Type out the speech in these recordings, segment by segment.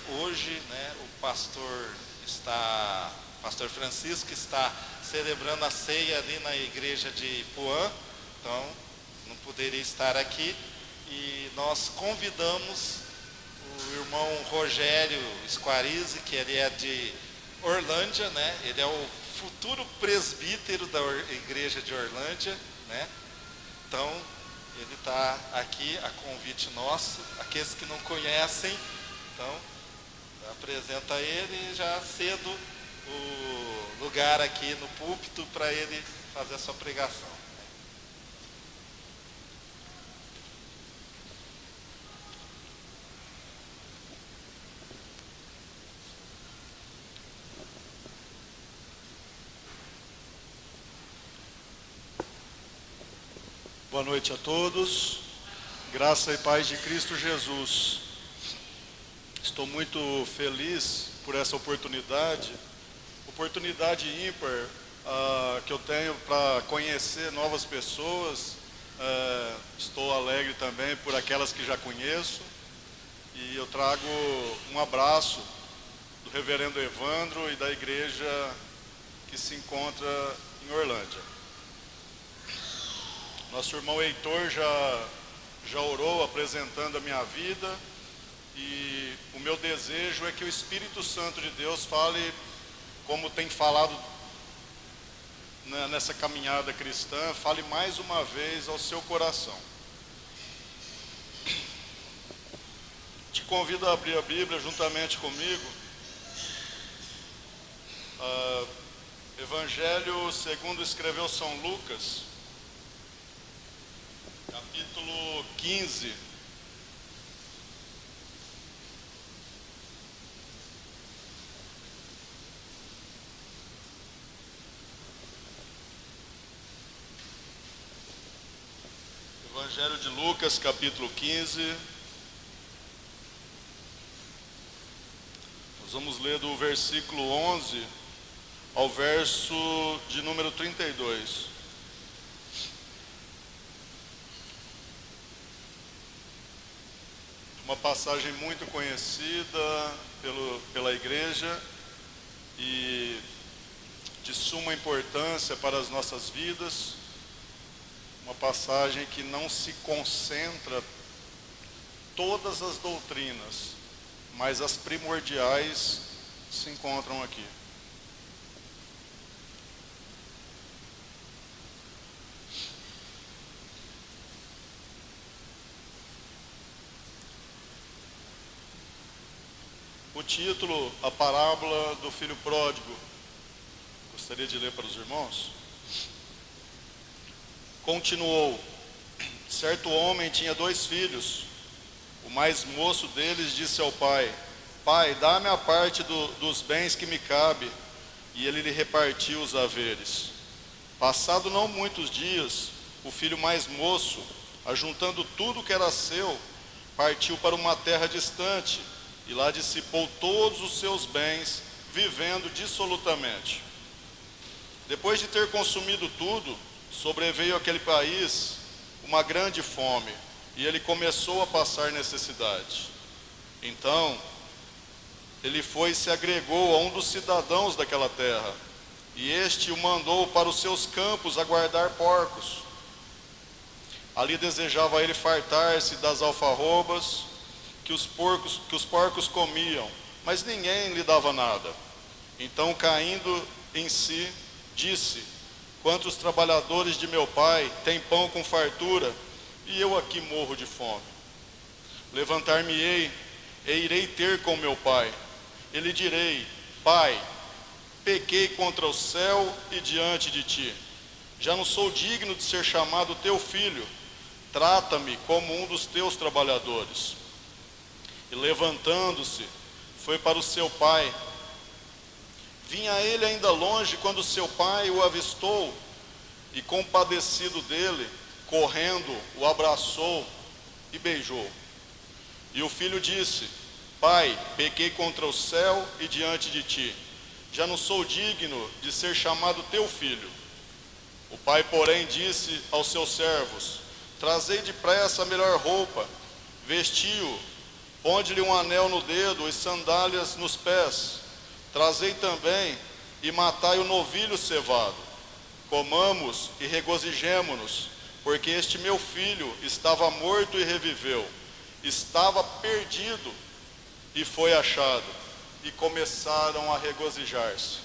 hoje, né, o pastor Francisco está celebrando a ceia ali na igreja de Ipuã, então não poderia estar aqui, e nós convidamos o irmão Rogério Squarize, que ele é de Orlândia, né, ele é o futuro presbítero da igreja de Orlândia, né, então ele está aqui a convite nosso. Aqueles que não conhecem, então apresenta ele e já cedo o lugar aqui no púlpito para ele fazer a sua pregação. Boa noite a todos, graça e paz de Cristo Jesus. Estou muito feliz por essa oportunidade ímpar que eu tenho para conhecer novas pessoas. Estou alegre também por aquelas que já conheço, e eu trago um abraço do reverendo Evandro e da igreja que se encontra em Orlândia. Nosso irmão Heitor já orou apresentando a minha vida, e o meu desejo é que o Espírito Santo de Deus fale, como tem falado nessa caminhada cristã, fale mais uma vez ao seu coração. Te convido a abrir a Bíblia juntamente comigo. Evangelho segundo escreveu São Lucas, capítulo 15. Evangelho de Lucas, capítulo 15. Nós vamos ler do versículo 11 ao verso de número 32. Uma passagem muito conhecida pela igreja e de suma importância para as nossas vidas. Uma passagem que não se concentra todas as doutrinas, mas as primordiais se encontram aqui. O título, a parábola do filho pródigo. Gostaria de ler para os irmãos. Continuou: certo homem tinha 2 filhos. O mais moço deles disse ao pai: Pai, dá-me a parte dos bens que me cabe. E ele lhe repartiu os haveres. Passado não muitos dias, o filho mais moço, ajuntando tudo que era seu, partiu para uma terra distante, e lá dissipou todos os seus bens, vivendo dissolutamente. Depois de ter consumido tudo, sobreveio àquele país uma grande fome, e ele começou a passar necessidade. Então, ele foi e se agregou a um dos cidadãos daquela terra, e este o mandou para os seus campos a guardar porcos. Ali desejava ele fartar-se das alfarrobas que os porcos comiam, mas ninguém lhe dava nada. Então, caindo em si, disse: Quantos trabalhadores de meu pai têm pão com fartura, e eu aqui morro de fome? Levantar-me-ei e irei ter com meu pai. E lhe direi: Pai, pequei contra o céu e diante de ti. Já não sou digno de ser chamado teu filho. Trata-me como um dos teus trabalhadores. E levantando-se, foi para o seu pai. Vinha ele ainda longe quando seu pai o avistou, e compadecido dele, correndo, o abraçou e beijou. E o filho disse: Pai, pequei contra o céu e diante de ti. Já não sou digno de ser chamado teu filho. O pai, porém, disse aos seus servos: Trazei depressa a melhor roupa, vestiu-o Ponde-lhe um anel no dedo e sandálias nos pés. Trazei também e matai o novilho cevado. Comamos e regozijemo-nos, porque este meu filho estava morto e reviveu, estava perdido e foi achado. E começaram a regozijar-se.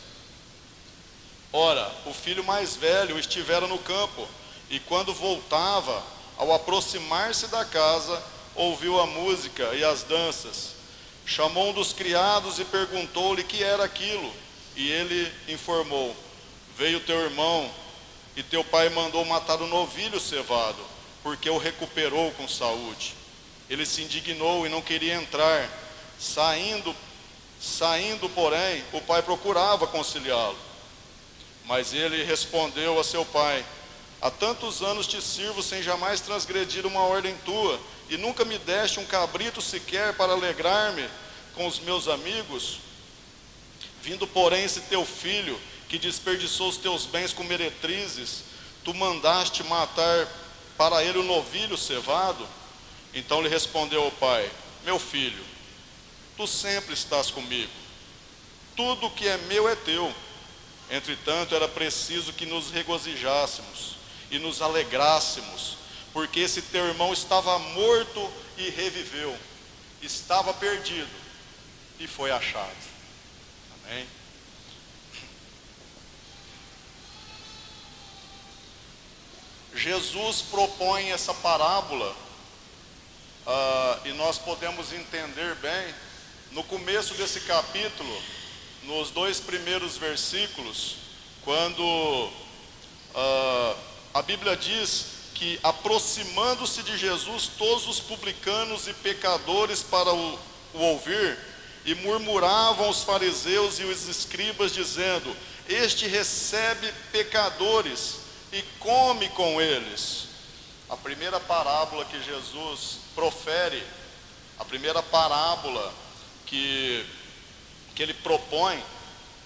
Ora, o filho mais velho estivera no campo, e quando voltava, ao aproximar-se da casa, ouviu a música e as danças. Chamou um dos criados e perguntou-lhe que era aquilo. E ele informou: veio teu irmão, e teu pai mandou matar o novilho cevado, porque o recuperou com saúde. Ele se indignou e não queria entrar. Saindo, porém, o pai procurava conciliá-lo. Mas ele respondeu a seu pai: há tantos anos te sirvo sem jamais transgredir uma ordem tua, e nunca me deste um cabrito sequer para alegrar-me com os meus amigos. Vindo, porém, esse teu filho, que desperdiçou os teus bens com meretrizes, tu mandaste matar para ele o novilho cevado? Então lhe respondeu o pai: meu filho, tu sempre estás comigo, tudo que é meu é teu. Entretanto, era preciso que nos regozijássemos e nos alegrássemos, porque esse teu irmão estava morto e reviveu, estava perdido e foi achado. Amém? Jesus propõe essa parábola, e nós podemos entender bem no começo desse capítulo, nos 2 primeiros versículos, quando a Bíblia diz que, aproximando-se de Jesus, todos os publicanos e pecadores para o ouvir, e murmuravam os fariseus e os escribas, dizendo: este recebe pecadores e come com eles. A primeira parábola que Jesus profere, a primeira parábola que ele propõe,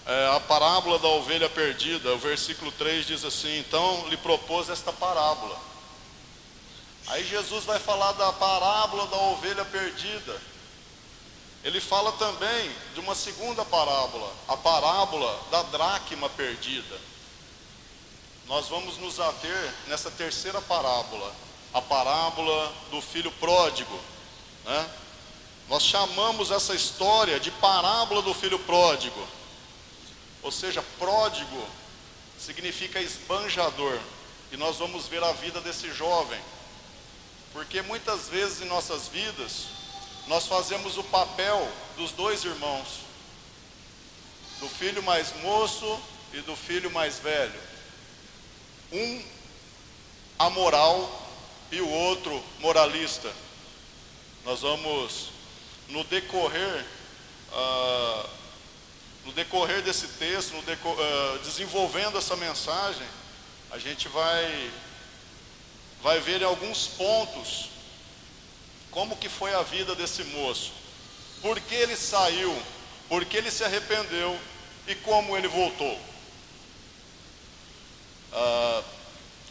é a parábola da ovelha perdida. O versículo 3 diz assim: então lhe propôs esta parábola. Aí Jesus vai falar da parábola da ovelha perdida. Ele fala também de uma segunda parábola, a parábola da dracma perdida. Nós vamos nos ater nessa terceira parábola, a parábola do filho pródigo, né? Nós chamamos essa história de parábola do filho pródigo. Ou seja, pródigo significa esbanjador. E nós vamos ver a vida desse jovem, porque muitas vezes em nossas vidas nós fazemos o papel dos dois irmãos, do filho mais moço e do filho mais velho. Um amoral e o outro moralista. Nós vamos, no decorrer desse texto, desenvolvendo essa mensagem, a gente vai ver em alguns pontos como que foi a vida desse moço, por que ele saiu, por que ele se arrependeu e como ele voltou.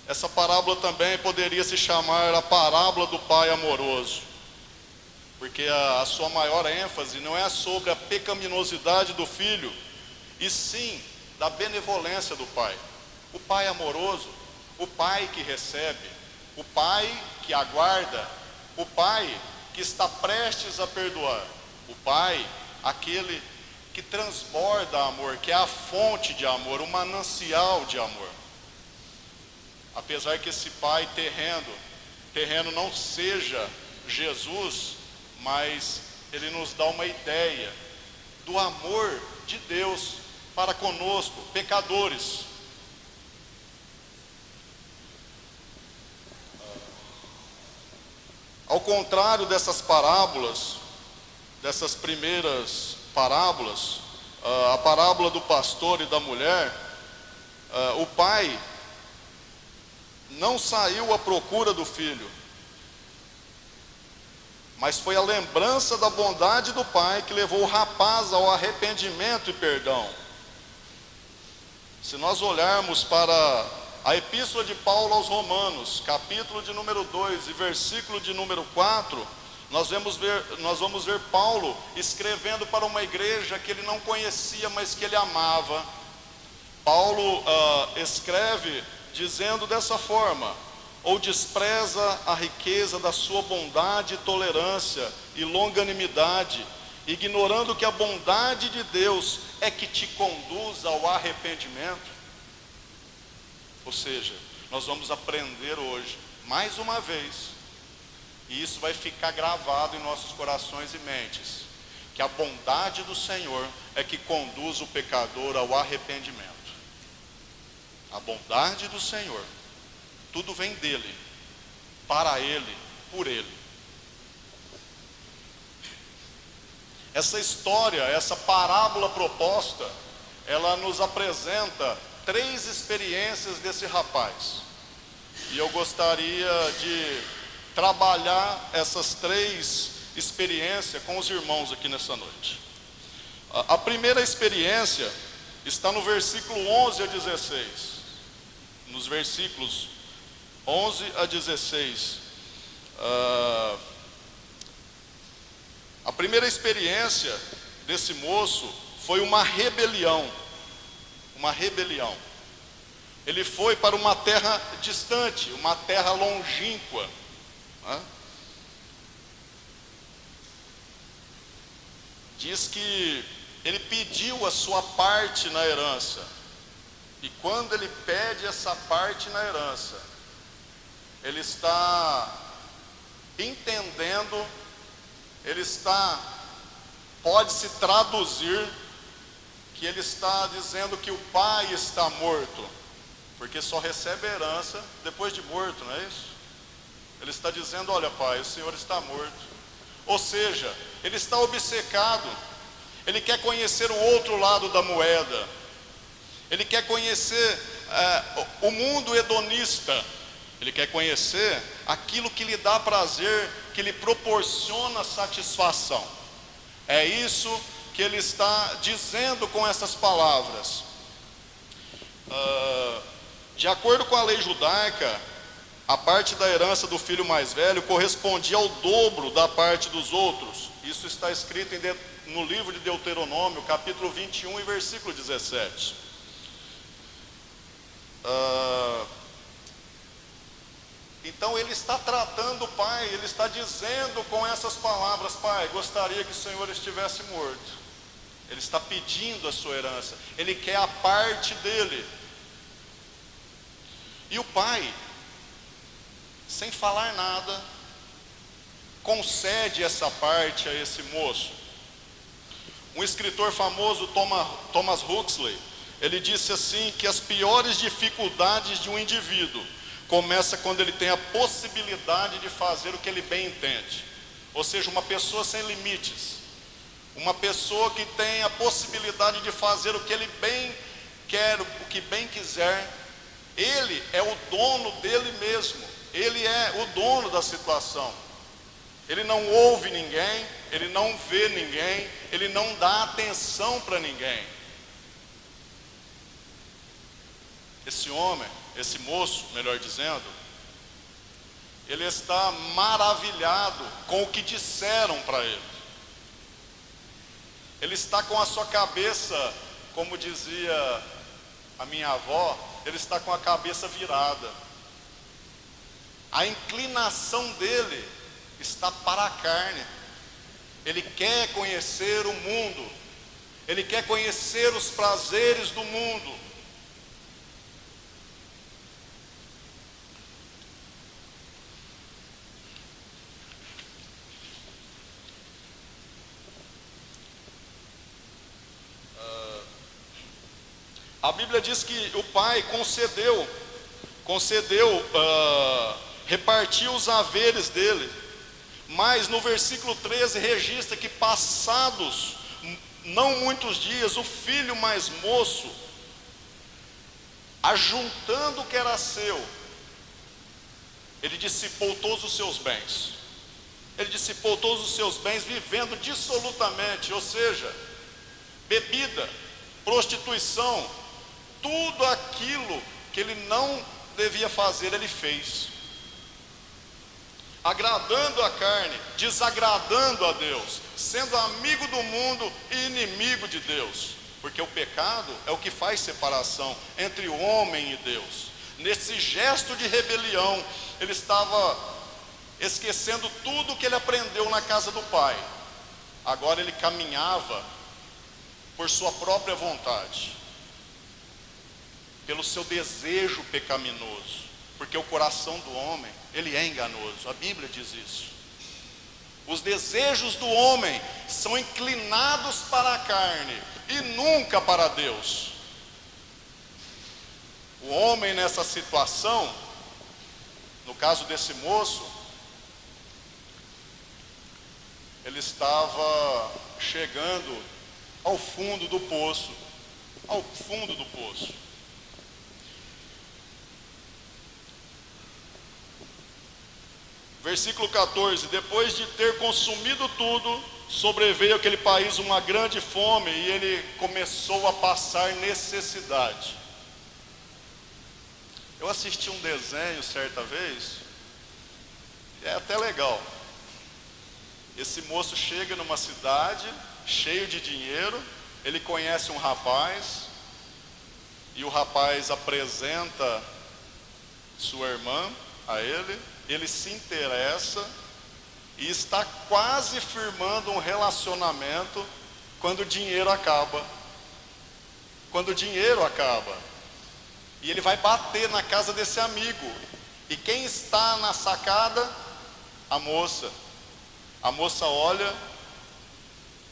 Essa parábola também poderia se chamar a parábola do pai amoroso, porque a sua maior ênfase não é sobre a pecaminosidade do filho, e sim da benevolência do pai. O pai amoroso, o pai que recebe, o pai que aguarda, o pai que está prestes a perdoar, o pai, aquele que transborda amor, que é a fonte de amor, o manancial de amor. Apesar que esse pai terreno não seja Jesus, mas ele nos dá uma ideia do amor de Deus para conosco, pecadores. Ao contrário dessas parábolas, dessas primeiras parábolas, a parábola do pastor e da mulher, o pai não saiu à procura do filho, mas foi a lembrança da bondade do pai que levou o rapaz ao arrependimento e perdão. Se nós olharmos para a epístola de Paulo aos Romanos, capítulo de número 2 e versículo de número 4, Nós vamos ver Paulo escrevendo para uma igreja que ele não conhecia, mas que ele amava. Paulo escreve dizendo dessa forma: ou despreza a riqueza da sua bondade, tolerância e longanimidade, ignorando que a bondade de Deus é que te conduz ao arrependimento. Ou seja, nós vamos aprender hoje, mais uma vez, e isso vai ficar gravado em nossos corações e mentes, que a bondade do Senhor é que conduz o pecador ao arrependimento. A bondade do Senhor, tudo vem dele, para ele, por ele. Essa história, essa parábola proposta, ela nos apresenta 3 experiências desse rapaz. E eu gostaria de trabalhar essas 3 experiências com os irmãos aqui nessa noite. A primeira experiência está no versículo 11 a 16. Nos versículos 11 a 16. A primeira experiência desse moço foi uma rebelião. Uma rebelião. Ele foi para uma terra distante, uma terra longínqua. Diz que ele pediu a sua parte na herança. E quando ele pede essa parte na herança, ele está entendendo, pode-se traduzir que ele está dizendo que o pai está morto, porque só recebe a herança depois de morto, não é isso? Ele está dizendo: olha, pai, o senhor está morto. Ou seja, ele está obcecado, ele quer conhecer o outro lado da moeda, ele quer conhecer o mundo hedonista, ele quer conhecer aquilo que lhe dá prazer, que lhe proporciona satisfação. É isso que ele está dizendo com essas palavras. De acordo com a lei judaica, a parte da herança do filho mais velho correspondia ao dobro da parte dos outros. Isso está escrito no livro de Deuteronômio, capítulo 21 e versículo 17. Então ele está tratando o pai, ele está dizendo com essas palavras: pai, gostaria que o senhor estivesse morto. Ele está pedindo a sua herança, ele quer a parte dele. E o pai, sem falar nada, concede essa parte a esse moço. Um escritor famoso, Thomas Huxley, ele disse assim, que as piores dificuldades de um indivíduo começa quando ele tem a possibilidade de fazer o que ele bem entende. Ou seja, uma pessoa sem limites, uma pessoa que tem a possibilidade de fazer o que ele bem quer, o que bem quiser. Ele é o dono dele mesmo, ele é o dono da situação. Ele não ouve ninguém, ele não vê ninguém, ele não dá atenção para ninguém. Esse homem, esse moço, melhor dizendo, ele está maravilhado com o que disseram para ele. Ele está com a sua cabeça, como dizia a minha avó, ele está com a cabeça virada. A inclinação dele está para a carne. Ele quer conhecer o mundo, ele quer conhecer os prazeres do mundo. A Bíblia diz que o pai repartiu os haveres dele, mas no versículo 13 registra que passados não muitos dias, o filho mais moço, ajuntando o que era seu, ele dissipou todos os seus bens. Ele dissipou todos os seus bens vivendo dissolutamente, ou seja, bebida, prostituição, tudo aquilo que ele não devia fazer, ele fez. agradando a carne, desagradando a Deus, sendo amigo do mundo e inimigo de Deus, porque o pecado é o que faz separação entre o homem e Deus. Nesse gesto de rebelião, ele estava esquecendo tudo que ele aprendeu na casa do pai. Agora ele caminhava por sua própria vontade, pelo seu desejo pecaminoso, porque o coração do homem, ele é enganoso, a Bíblia diz isso. Os desejos do homem são inclinados para a carne e nunca para Deus. O homem nessa situação, no caso desse moço, ele estava chegando ao fundo do poço, ao fundo do poço. Versículo 14: depois de ter consumido tudo, sobreveio àquele país uma grande fome e ele começou a passar necessidade. Eu assisti um desenho certa vez, é até legal. Esse moço chega numa cidade, cheio de dinheiro, ele conhece um rapaz, e o rapaz apresenta sua irmã a ele, ele se interessa, e está quase firmando um relacionamento, quando o dinheiro acaba. Quando o dinheiro acaba, e ele vai bater na casa desse amigo, e quem está na sacada? A moça. A moça olha,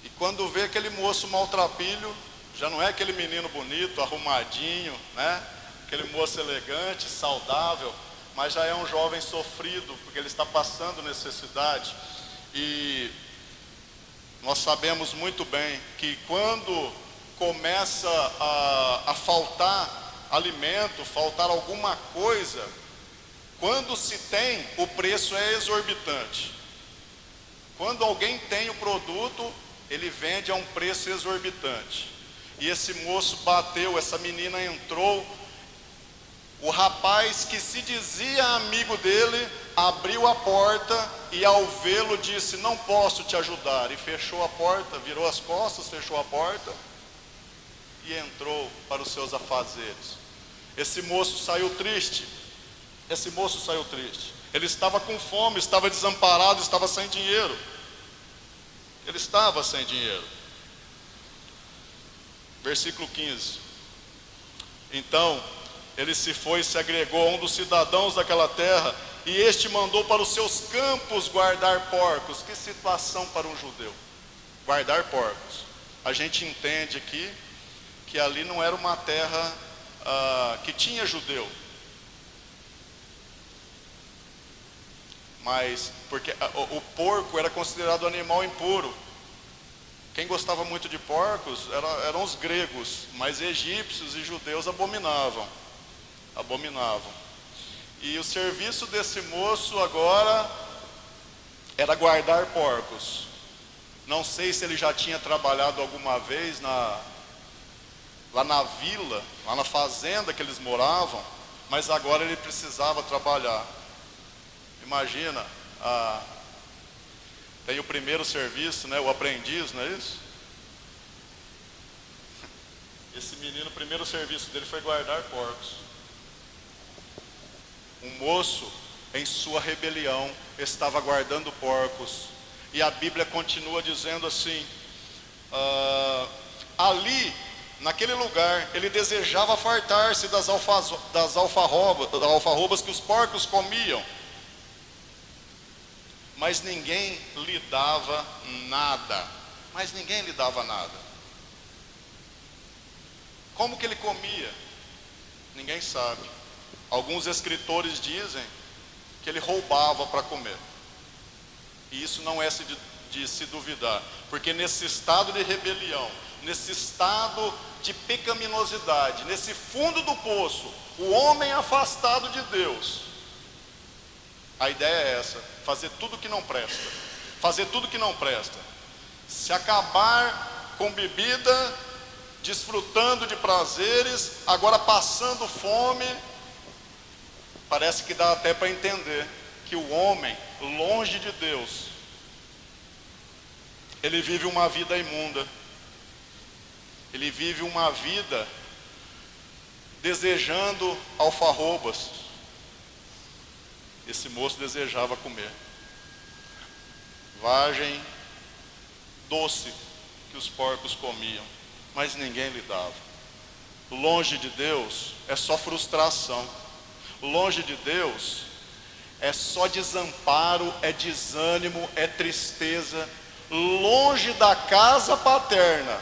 e quando vê aquele moço maltrapilho, já não é aquele menino bonito, arrumadinho, né? Aquele moço elegante, saudável, mas já é um jovem sofrido, porque ele está passando necessidade. E nós sabemos muito bem que quando começa a faltar alimento, faltar alguma coisa, quando se tem, o preço é exorbitante. Quando alguém tem o produto, ele vende a um preço exorbitante. E esse moço bateu, essa menina entrou, o rapaz que se dizia amigo dele, abriu a porta e ao vê-lo disse: não posso te ajudar, e fechou a porta, virou as costas, fechou a porta e entrou para os seus afazeres. Esse moço saiu triste, ele estava com fome, estava desamparado, estava sem dinheiro, versículo 15, então ele se foi e se agregou a um dos cidadãos daquela terra, e este mandou para os seus campos guardar porcos. Que situação para um judeu, guardar porcos. A gente entende aqui que ali não era uma terra que tinha judeu, mas porque o porco era considerado animal impuro. Quem gostava muito de porcos eram os gregos, mas egípcios e judeus abominavam. E o serviço desse moço agora era guardar porcos. Não sei se ele já tinha trabalhado alguma vez lá na vila, lá na fazenda que eles moravam, mas agora ele precisava trabalhar. Imagina, tem o primeiro serviço, né, o aprendiz, não é isso? Esse menino, o primeiro serviço dele foi guardar porcos. Um moço, em sua rebelião, estava guardando porcos. E a Bíblia continua dizendo assim: ali, naquele lugar, ele desejava fartar-se das alfarrobas que os porcos comiam, mas ninguém lhe dava nada. Como que ele comia? Ninguém sabe. Alguns escritores dizem que ele roubava para comer. E isso não é de se duvidar, porque nesse estado de rebelião, nesse estado de pecaminosidade, nesse fundo do poço, o homem afastado de Deus, a ideia é essa: fazer tudo que não presta, se acabar com bebida, desfrutando de prazeres, agora passando fome. Parece que dá até para entender que o homem, longe de Deus, ele vive uma vida imunda. Ele vive uma vida desejando alfarrobas. Esse moço desejava comer vagem doce que os porcos comiam, mas ninguém lhe dava. Longe de Deus é só frustração. Longe de Deus é só desamparo, é desânimo, é tristeza. Longe da casa paterna,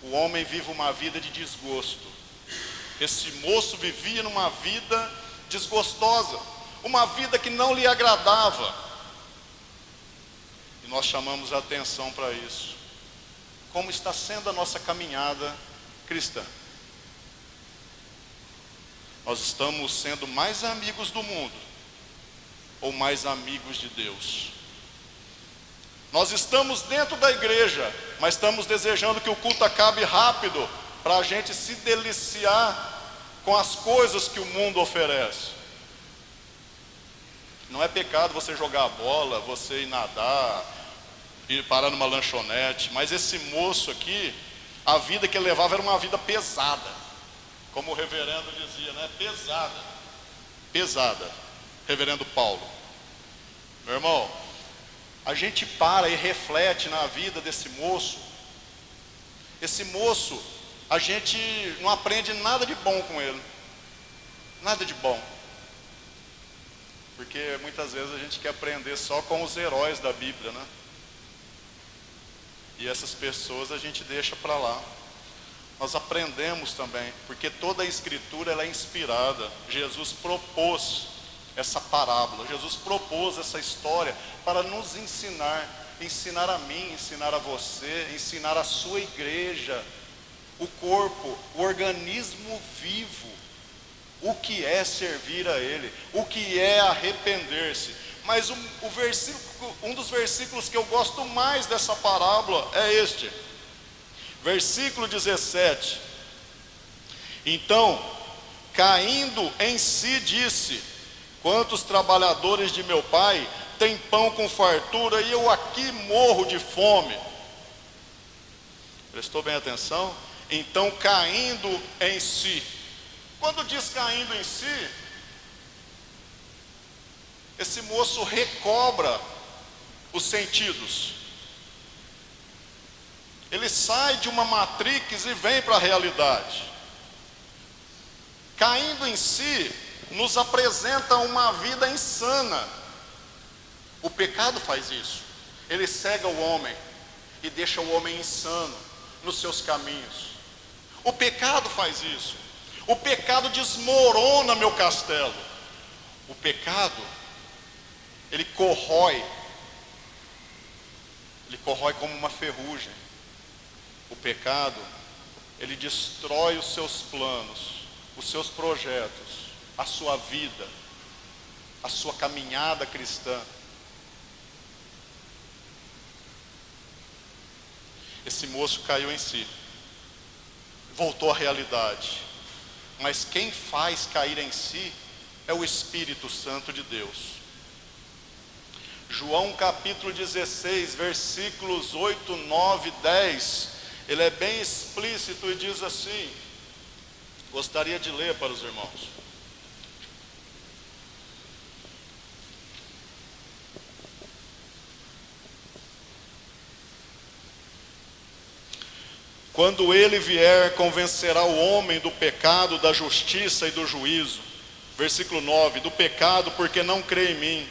o homem vive uma vida de desgosto. Esse moço vivia numa vida desgostosa, uma vida que não lhe agradava. E nós chamamos a atenção para isso. Como está sendo a nossa caminhada cristã? Nós estamos sendo mais amigos do mundo ou mais amigos de Deus? Nós estamos dentro da igreja, mas estamos desejando que o culto acabe rápido, para a gente se deliciar com as coisas que o mundo oferece. Não é pecado você jogar a bola, você ir nadar, ir parar numa lanchonete, mas esse moço aqui, a vida que ele levava era uma vida pesada, como o reverendo dizia, né? Pesada, reverendo Paulo. Meu irmão, a gente para e reflete na vida desse moço. Esse moço, a gente não aprende nada de bom com ele. Nada de bom. Porque muitas vezes a gente quer aprender só com os heróis da Bíblia, né? E essas pessoas a gente deixa para lá. Nós aprendemos também, porque toda a Escritura ela é inspirada. Jesus propôs essa parábola, Jesus propôs essa história para nos ensinar a mim, ensinar a você, ensinar a sua igreja, o corpo, o organismo vivo, o que é servir a Ele, o que é arrepender-se. Mas um dos versículos que eu gosto mais dessa parábola é este, versículo 17. Então, caindo em si, disse: quantos trabalhadores de meu pai têm pão com fartura e eu aqui morro de fome? Prestou bem atenção? Então, caindo em si. Quando diz caindo em si, esse moço recobra os sentidos. Ele sai de uma matrix e vem para a realidade. Caindo em si nos apresenta uma vida insana. O pecado faz isso. Ele cega o homem e deixa o homem insano nos seus caminhos. O pecado faz isso. O pecado desmorona meu castelo. O pecado, ele corrói como uma ferrugem. O pecado, ele destrói os seus planos, os seus projetos, a sua vida, a sua caminhada cristã. Esse moço caiu em si, voltou à realidade. Mas quem faz cair em si é o Espírito Santo de Deus. João capítulo 16, versículos 8, 9, 10, ele é bem explícito e diz assim, gostaria de ler para os irmãos. Quando ele vier, convencerá o homem do pecado, da justiça e do juízo. Versículo 9, do pecado, porque não crê em mim.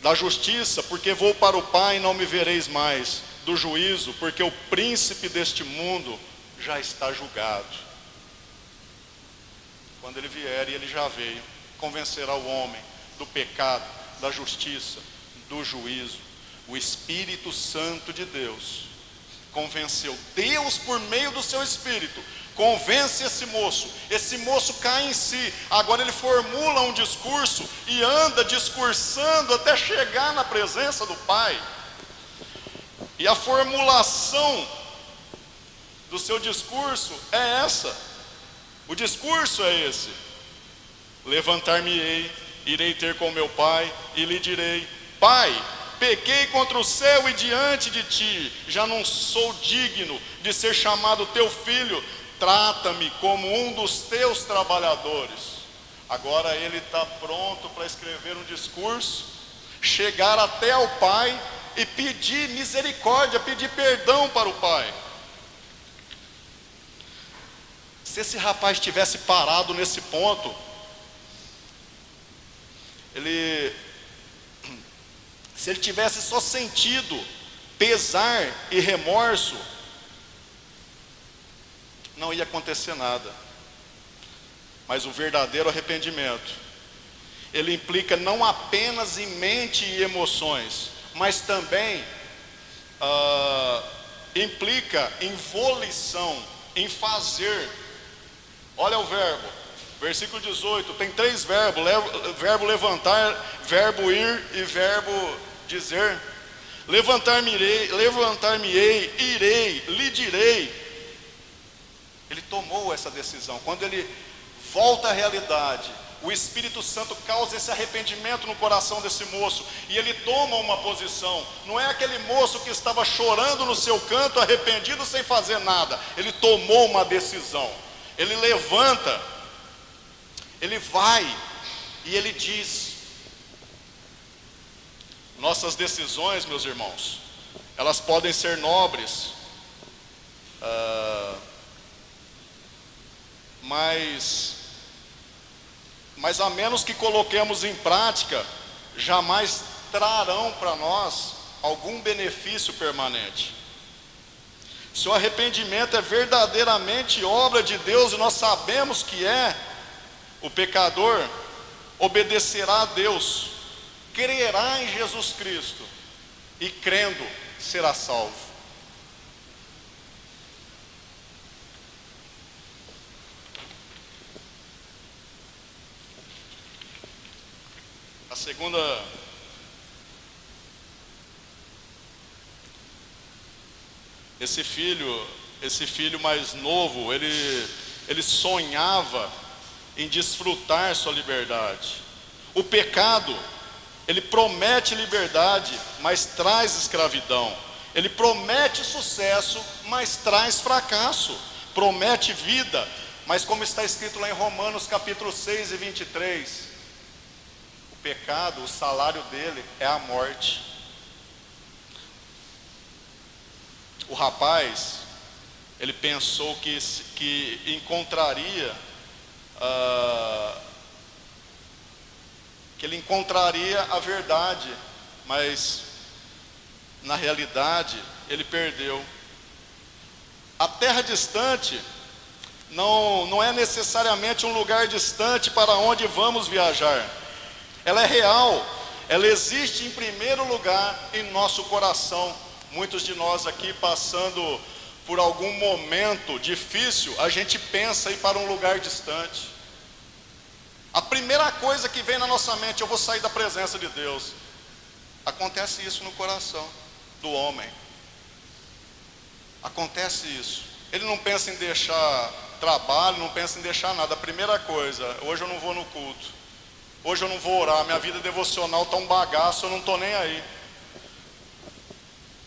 Da justiça, porque vou para o Pai e não me vereis mais. Do juízo, porque o príncipe deste mundo já está julgado. Quando ele vier, e ele já veio, convencerá o homem do pecado, da justiça, do juízo. O Espírito Santo de Deus convenceu. Deus, por meio do seu Espírito, convence esse moço. Esse moço cai em si. Agora ele formula um discurso e anda discursando até chegar na presença do Pai. E a formulação do seu discurso é essa. O discurso é esse: levantar-me-ei irei ter com meu pai e lhe direi: Pai, pequei contra o céu e diante de ti, já não sou digno de ser chamado teu filho, trata-me como um dos teus trabalhadores. Agora ele está pronto para escrever um discurso, chegar até ao pai e pedir misericórdia, pedir perdão para o pai. Se esse rapaz tivesse parado nesse ponto, se ele tivesse só sentido pesar e remorso, não ia acontecer nada. Mas o verdadeiro arrependimento, ele implica não apenas em mente e emoções, mas também implica em volição, em fazer. Olha o verbo, versículo 18, tem 3 verbos: verbo levantar, verbo ir e verbo dizer. Levantar-me-ei, irei, lhe direi. Ele tomou essa decisão. Quando ele volta à realidade, o Espírito Santo causa esse arrependimento no coração desse moço, e ele toma uma posição. Não é aquele moço que estava chorando no seu canto, arrependido, sem fazer nada. Ele tomou uma decisão. Ele levanta, ele vai e ele diz. Nossas decisões, meus irmãos, elas podem ser nobres, mas a menos que coloquemos em prática, jamais trarão para nós algum benefício permanente. Se o arrependimento é verdadeiramente obra de Deus, e nós sabemos que é, o pecador obedecerá a Deus, crerá em Jesus Cristo, e crendo será salvo. A segunda esse filho mais novo, ele sonhava em desfrutar sua liberdade. O pecado, ele promete liberdade, mas traz escravidão. Ele promete sucesso, mas traz fracasso. Promete vida, mas como está escrito lá em Romanos capítulo 6 e 23, o pecado, o salário dele é a morte. O rapaz, ele pensou que encontraria a verdade, mas na realidade ele perdeu. A terra distante não é necessariamente um lugar distante para onde vamos viajar. Ela é real, ela existe em primeiro lugar em nosso coração. Muitos de nós aqui, passando por algum momento difícil, a gente pensa em ir para um lugar distante. A primeira coisa que vem na nossa mente: eu vou sair da presença de Deus. Acontece isso no coração do homem. Acontece isso. Ele não pensa em deixar trabalho, não pensa em deixar nada. A primeira coisa: hoje eu não vou no culto, hoje eu não vou orar, minha vida devocional está um bagaço, eu não estou nem aí.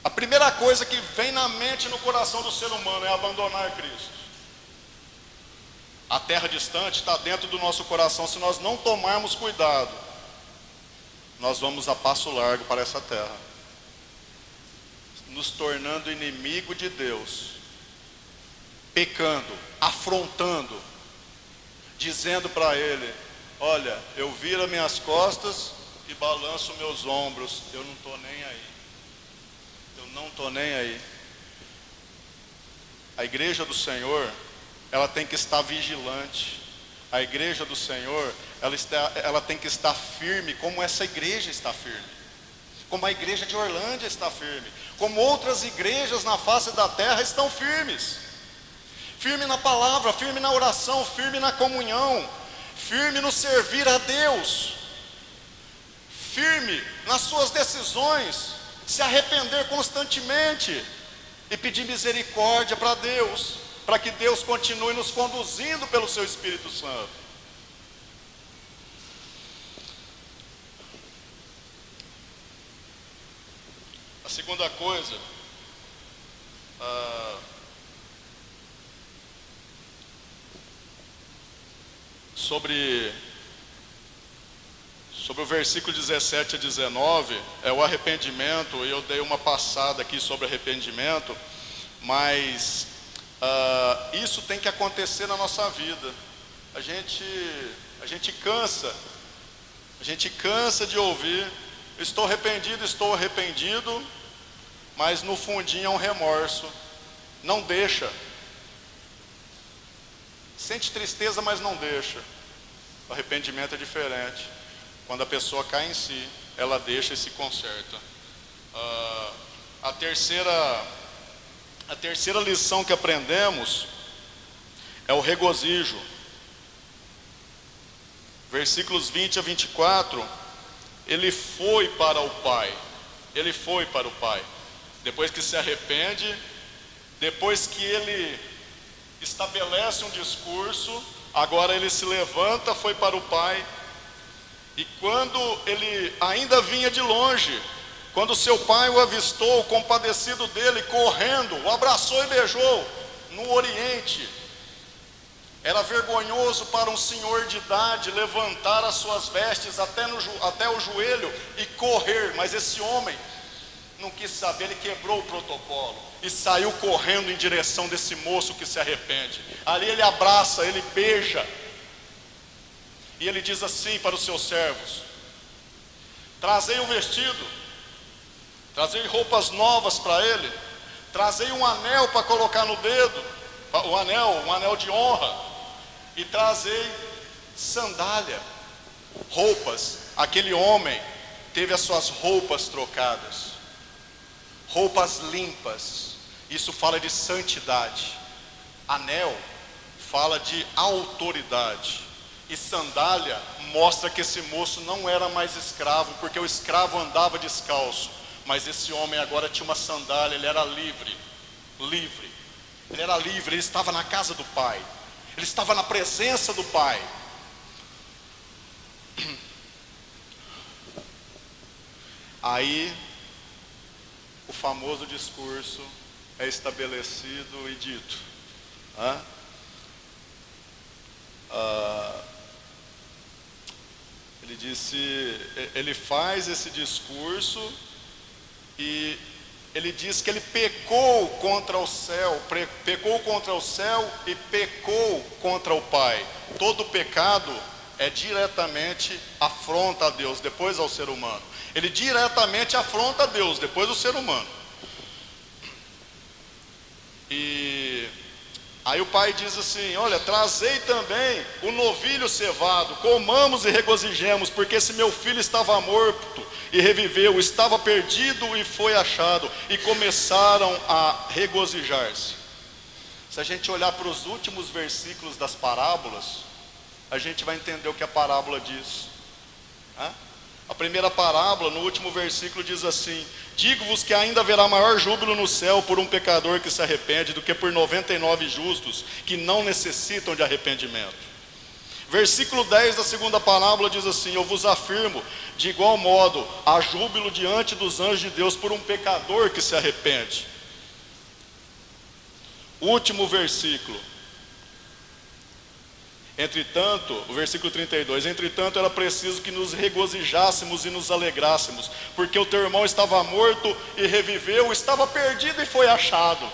A primeira coisa que vem na mente e no coração do ser humano é abandonar Cristo. A terra distante está dentro do nosso coração. Se nós não tomarmos cuidado, nós vamos a passo largo para essa terra, nos tornando inimigo de Deus, pecando, afrontando, dizendo para Ele: olha, eu viro as minhas costas e balanço meus ombros, eu não estou nem aí. Não estou nem aí. A igreja do Senhor, ela tem que estar vigilante. A igreja do Senhor, ela tem que estar firme, como essa igreja está firme, como a igreja de Orlândia está firme, como outras igrejas na face da terra estão firmes. Firme na palavra, firme na oração, firme na comunhão, firme no servir a Deus, firme nas suas decisões, se arrepender constantemente e pedir misericórdia para Deus, para que Deus continue nos conduzindo pelo seu Espírito Santo. A segunda coisa, sobre o versículo 17 a 19, é o arrependimento. Eu dei uma passada aqui sobre arrependimento, mas isso tem que acontecer na nossa vida. A gente cansa de ouvir: estou arrependido, mas no fundinho é um remorso. Não deixa. Sente tristeza, mas não deixa. O arrependimento é diferente. Quando a pessoa cai em si, ela deixa e se conserta. A terceira lição que aprendemos é o regozijo. Versículos 20 a 24, ele foi para o Pai. Depois que se arrepende, depois que ele estabelece um discurso, agora ele se levanta, foi para o Pai. E quando ele ainda vinha de longe, quando seu pai o avistou, compadecido dele, correndo, o abraçou e beijou. No Oriente, era vergonhoso para um senhor de idade levantar as suas vestes até o joelho e correr, mas esse homem não quis saber, ele quebrou o protocolo e saiu correndo em direção desse moço que se arrepende. Ali ele abraça, ele beija, e ele diz assim para os seus servos: trazei um vestido, trazei roupas novas para ele, trazei um anel para colocar no dedo, um anel de honra, e trazei sandália, roupas. Aquele homem teve as suas roupas trocadas, roupas limpas. Isso fala de santidade. Anel fala de autoridade. E sandália mostra que esse moço não era mais escravo, porque o escravo andava descalço. Mas esse homem agora tinha uma sandália, ele era livre. Ele era livre, ele estava na casa do Pai. Ele estava na presença do Pai. Aí, o famoso discurso é estabelecido e dito. Ele faz esse discurso e ele diz que ele pecou contra o céu e pecou contra o Pai. Todo pecado é diretamente afronta a Deus, depois ao ser humano. Ele diretamente afronta a Deus, depois o ser humano. E aí o pai diz assim: olha, trazei também o novilho cevado, comamos e regozijemos, porque esse meu filho estava morto e reviveu, estava perdido e foi achado. E começaram a regozijar-se. Se a gente olhar para os últimos versículos das parábolas, a gente vai entender o que a parábola diz. A primeira parábola, no último versículo, diz assim: digo-vos que ainda haverá maior júbilo no céu por um pecador que se arrepende do que por 99 justos que não necessitam de arrependimento. Versículo 10 da segunda parábola diz assim: eu vos afirmo, de igual modo, há júbilo diante dos anjos de Deus por um pecador que se arrepende. Último versículo. Entretanto, o versículo 32, entretanto era preciso que nos regozijássemos e nos alegrássemos, porque o teu irmão estava morto e reviveu, estava perdido e foi achado.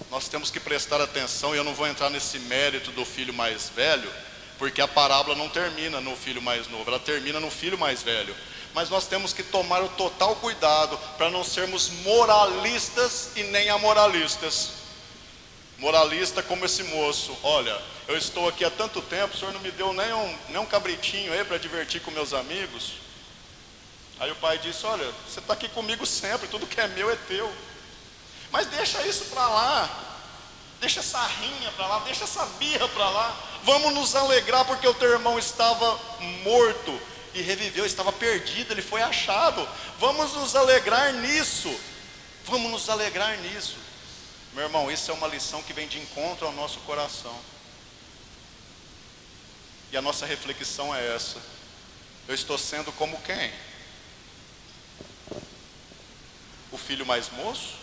Nós temos que prestar atenção, e eu não vou entrar nesse mérito do filho mais velho, porque a parábola não termina no filho mais novo, ela termina no filho mais velho. Mas nós temos que tomar o total cuidado para não sermos moralistas e nem amoralistas. Moralista como esse moço: olha, eu estou aqui há tanto tempo, o senhor não me deu nem um cabritinho aí para divertir com meus amigos. Aí o pai disse: olha, você está aqui comigo sempre, tudo que é meu é teu. Mas deixa isso para lá, deixa essa rinha para lá, deixa essa birra para lá. Vamos nos alegrar porque o teu irmão estava morto e reviveu, estava perdido, ele foi achado. Vamos nos alegrar nisso. Vamos nos alegrar nisso. Meu irmão, isso é uma lição que vem de encontro ao nosso coração. E a nossa reflexão é essa: eu estou sendo como quem? filho mais moço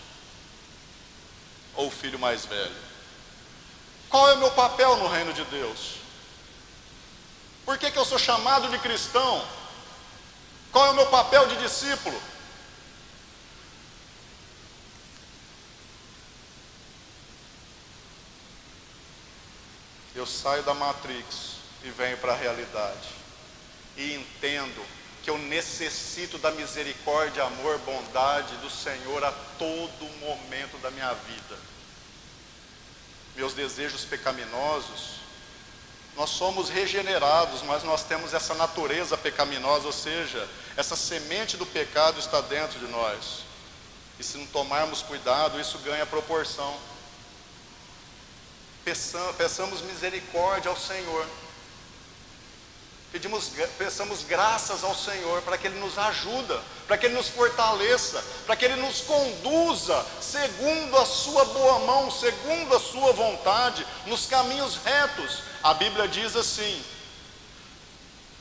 ou o filho mais velho? Qual é o meu papel no reino de Deus? Por que eu sou chamado de cristão? Qual é o meu papel de discípulo? Eu saio da Matrix e venho para a realidade. E entendo que eu necessito da misericórdia, amor, bondade do Senhor a todo momento da minha vida. Meus desejos pecaminosos, nós somos regenerados, mas nós temos essa natureza pecaminosa, ou seja, essa semente do pecado está dentro de nós. E se não tomarmos cuidado, isso ganha proporção. Peçamos misericórdia ao Senhor. Peçamos graças ao Senhor para que Ele nos ajude, para que Ele nos fortaleça, para que Ele nos conduza segundo a sua boa mão, segundo a sua vontade, nos caminhos retos. A Bíblia diz assim: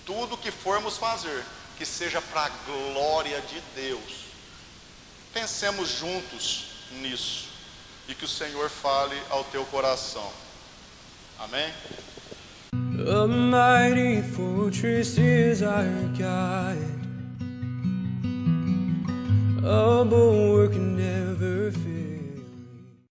tudo que formos fazer, que seja para a glória de Deus. Pensemos juntos nisso e que o Senhor fale ao teu coração. Amém? A mighty fortress is our guide, a bulwark never fails.